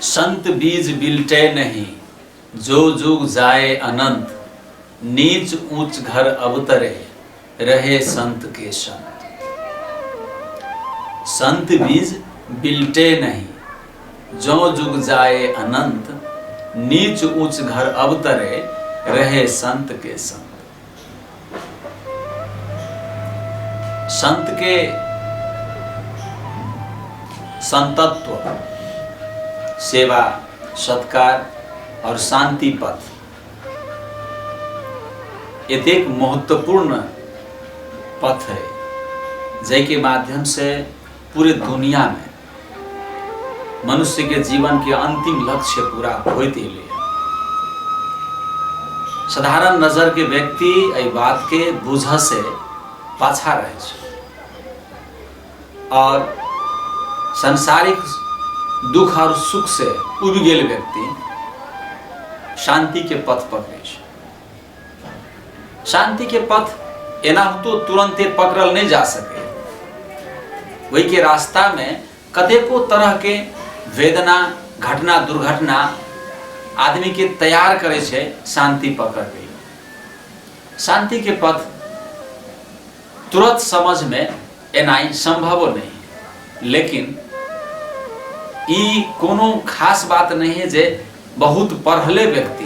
संत बीज बिलटे नहीं, जो जुग जाए अनंत। नीच ऊंच घर अवतरे, रहे संत के संत। संत बीज बिलटे नहीं, जो जुग जाए अनंत। नीच ऊंच घर अवतरे, रहे संत के संत। संत के संतत्व, सेवा, सत्कार और शांति पथ एक महत्वपूर्ण पथ है, जैके माध्यम से पूरे दुनिया में मनुष्य के जीवन के अंतिम लक्ष्य पूरा होते ले। साधारण नजर के व्यक्ति एहि बात के बुझ से पाछा रहे छै और सांसारिक दुख और सुख से उब गेल व्यक्ति शांति के पथ पकड़े छै। शांति के पथ एना तो तुरंते पकड़ल नहीं जा सके। वही के रास्ता में कतेको तरह के वेदना, घटना, दुर्घटना आदमी के तैयार करे छे शांति पकड़ के। शांति के पथ तुरंत समझ में एनाई संभव नहीं, लेकिन ई कोनो खास बात नहीं है जे बहुत पढ़ले व्यक्ति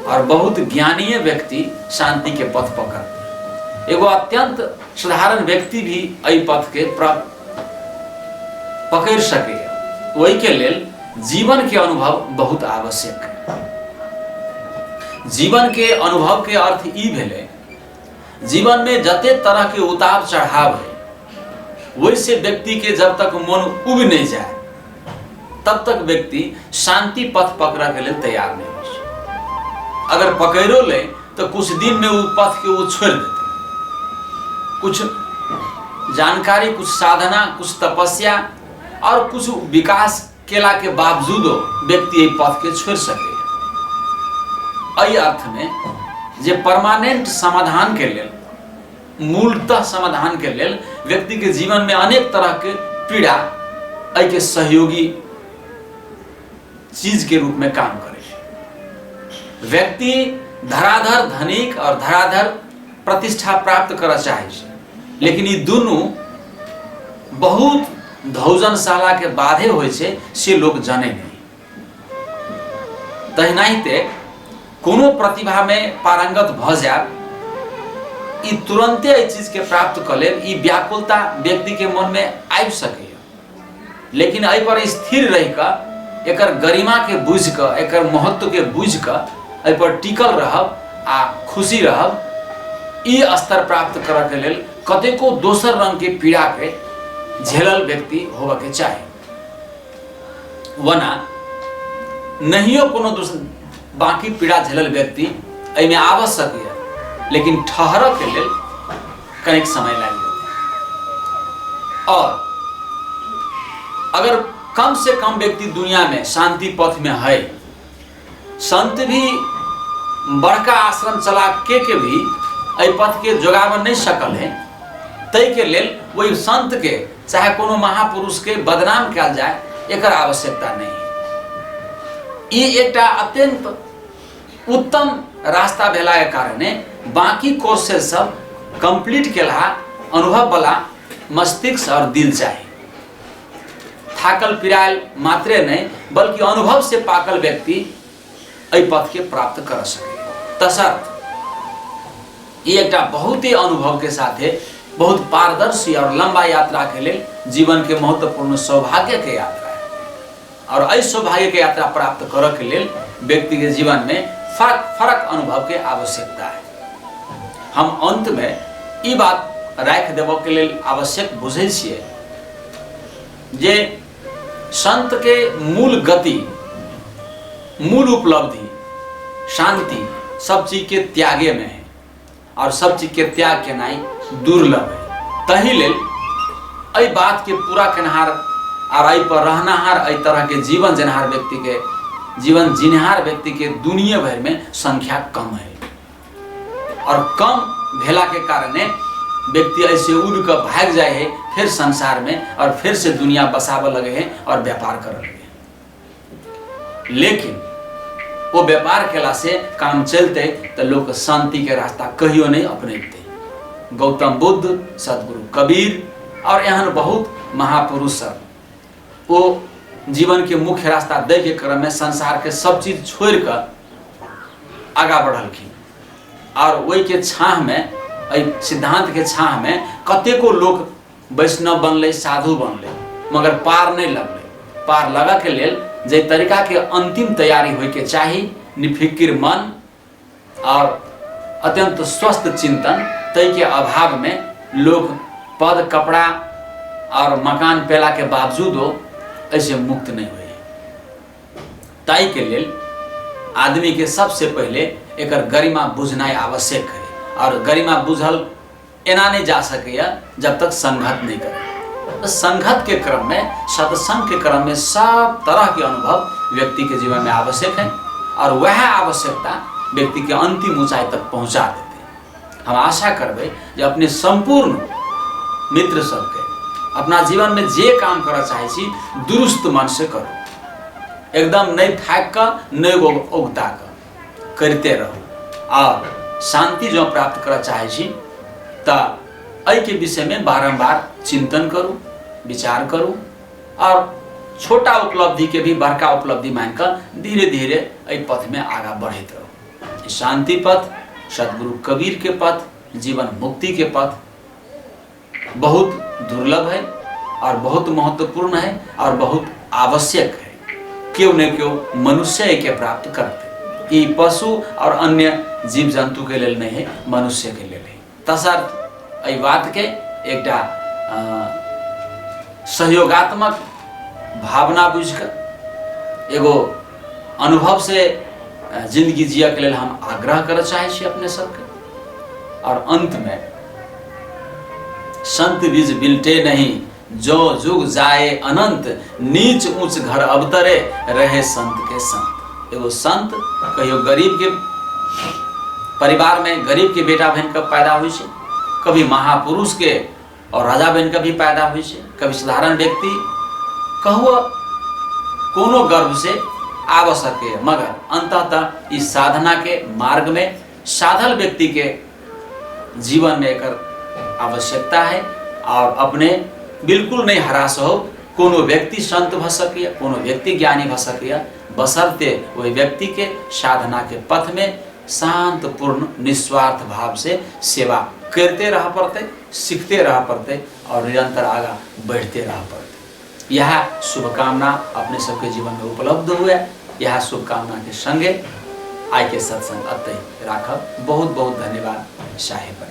और बहुत ज्ञानीय व्यक्ति शांति के पथ पकड़। एगो अत्यंत साधारण व्यक्ति भी एहि पथ के पकड़ सके। वही के लेल जीवन के अनुभव बहुत आवश्यक है। जीवन के अनुभव के अर्थ ई भेले, जीवन में जते तरह के उतार चढ़ाव है, वैसे व्यक्ति के जब तक मन उब नहीं जाए तब तक व्यक्ति शांति पथ पकड़ा के लिए तैयार नहीं हो। अगर पकड़ो ले तो कुछ दिन में वो पथ के वो छोड़ देते। कुछ जानकारी, कुछ साधना, कुछ तपस्या और कुछ विकास केला के बावजूद व्यक्ति ये पथ के छोड़ सके। एहि अर्थ में जे परमानेंट समाधान के लेल, मूलतः समाधान के लेल व्यक्ति के जीवन में अनेक तरह के पीड़ा एहि के सहयोगी चीज के रूप में काम करे। व्यक्ति धराधर धनिक और धराधर प्रतिष्ठा प्राप्त करना चाहे, लेकिन ये दोनों बहुत धौजनशाला के बाधे होय छे से लोग जाने नहीं। तहिनाते कोनो प्रतिभा में पारंगत भ जाए, ई तुरंते एहि चीज के प्राप्त कर ले, ई व्याकुलता व्यक्ति के मन में आबि सके। लेकिन एहि पर स्थिर रह कर एकर गरिमा के बुझ कर, एकर महत्व के बुझ कर एहि पर टिकल रहब आ खुशी रहब, ई स्तर प्राप्त करऽ के लेल कतेको दोसर रंग के पीड़ा के झेलल व्यक्ति होबे के चाही। वना नहियो कोनो बाकी पीड़ा झेलल व्यक्ति एहि में आबऽ सकैए, लेकिन ठहरऽ के लेल कनिक समय लागि जेतै। और अगर कम से कम व्यक्ति दुनिया में शांति पथ में है, संत भी बड़का आश्रम चला के भी एहि पथ के जोगाव नहीं सकल है, तै के लेल वही संत के चाहे कोनो महापुरुष के बदनाम कयल जाए, एकर आवश्यकता नहीं। ई एकटा अत्यंत उत्तम रास्ता भेला के कारणे बाकी कोर्सेज सब कंप्लीट केला अनुभव वाला मस्तिष्क और दिल चाहिए। थाकल पिरायल मात्रे नहीं, बल्कि अनुभव से पाकल व्यक्ति एहि पथ के प्राप्त कर सके। तसर्थ ये एकटा बहुत ही अनुभव के साथे बहुत पारदर्शी और लंबा यात्रा के लिए जीवन के महत्वपूर्ण सौभाग्य के यात्रा है। और इस सौभाग्य के यात्रा प्राप्त करऽ के लिए व्यक्ति के जीवन में फरक अनुभव के आवश्यकता है। हम अंत में ई बात राख देबऽ के लिए आवश्यक बुझे छिए जे संत के मूल गति, मूल उपलब्धि, शांति सब चीज के त्यागे में है, और सब चीज के त्याग केनाई दुर्लभ है। तही लेल एहि बात के पूरा केनहार और एहि पर रहनाहार, एहि तरह के जीवन जेनहार व्यक्ति के, जीवन जीनहार व्यक्ति के दुनिया भर में संख्या कम है। और कम भेला के कारणे व्यक्ति ऐसे उड़ कर भाग जाए है फिर संसार में, और फिर से दुनिया बसाव लगे हैं और व्यापार कर लगे हैं। लेकिन वो व्यापार केला से काम चलते तो लोग शांति के रास्ता कहियो नहीं अपनेते। गौतम बुद्ध, सदगुरु कबीर और एहन बहुत महापुरुष सब वो जीवन के मुख्य रास्ता दे के क्रम में संसार के सब चीज छोड़ कर आगा बढ़लखिन और वही के छाह में, सिद्धांत के छाह में कतेको लोग वैष्णव बनले, साधु बनले, मगर पार नहीं लगले। पार लगा के लेल जे तरीका के अंतिम तैयारी होय के चाही, निफिकिर मन और अत्यंत स्वस्थ चिंतन, तय के अभाव में लोग पद, कपड़ा और मकान पेला के बावजूदो ऐसे मुक्त नहीं हुए। ताई के लेल आदमी के सबसे पहले एकर गरिमा बुझनाइ आवश्यक है और गरिमा बुझल एना नहीं जा सकेया जब तक संघत नहीं करे। तो संघत के क्रम में, सत्संग के क्रम में सब तरह के अनुभव व्यक्ति के जीवन में आवश्यक है और वह आवश्यकता व्यक्ति के अंतिम ऊंचाई तक पहुंचा देते हैं। हम आशा करबे जे अपने संपूर्ण मित्र सबके अपना जीवन में जे काम करना चाहे छी दुरुस्त मन से करो, एकदम नहीं थाक कर नहीं उगता कर करते रहो और शांति जो प्राप्त करना चाहे छी ता ऐ के विषय में बारंबार चिंतन करूँ, विचार करूँ और छोटा उपलब्धि के भी बड़का उपलब्धि मानकर धीरे धीरे ऐ पथ में आगा बढ़ते रहो। शांति पथ, सदगुरु कबीर के पथ, जीवन मुक्ति के पथ बहुत दुर्लभ है और बहुत महत्वपूर्ण है और बहुत आवश्यक है। क्यों न क्यों मनुष्य के प्राप्त करते, ये पशु और अन्य जीव जंतु के लिए नहीं है, मनुष्य के लिए है। तसर्थ एहि बात के एकटा सहयोगात्मक भावना बुझकर एगो अनुभव से जिंदगी जिया के लिए हम आग्रह कर चाहे छी अपने सबके। और अंत में संत बीज बिलटे नहीं, जो जुग जाए अनंत, नीच ऊंच घर अवतरे, रहे संत के संत। एगो संत कहियो गरीब के परिवार में गरीब के बेटा बहन का पैदा हुई है, कभी महापुरुष के और राजा बहन का भी पैदा हुई है, कभी साधारण व्यक्ति कहो कोनो गर्भ से आव सके, मगर अंततः इस साधना के मार्ग में साधल व्यक्ति के जीवन में एक आवश्यकता है और अपने बिल्कुल नहीं हरास हो। कोनो व्यक्ति संत भ सकिया, कोनो व्यक्ति ज्ञानी भ सकिया, बशर्ते वही व्यक्ति के साधना के पथ में शांत पूर्ण निस्वार्थ भाव से सेवा करते रह पड़ते, सीखते रह पड़ते और निरंतर आगा बढ़ते रह पड़ते। यह शुभकामना अपने सबके जीवन में उपलब्ध हुए। यह शुभकामना के संगे आज के सत्संग अतः राखब। बहुत बहुत धन्यवाद। साहेब।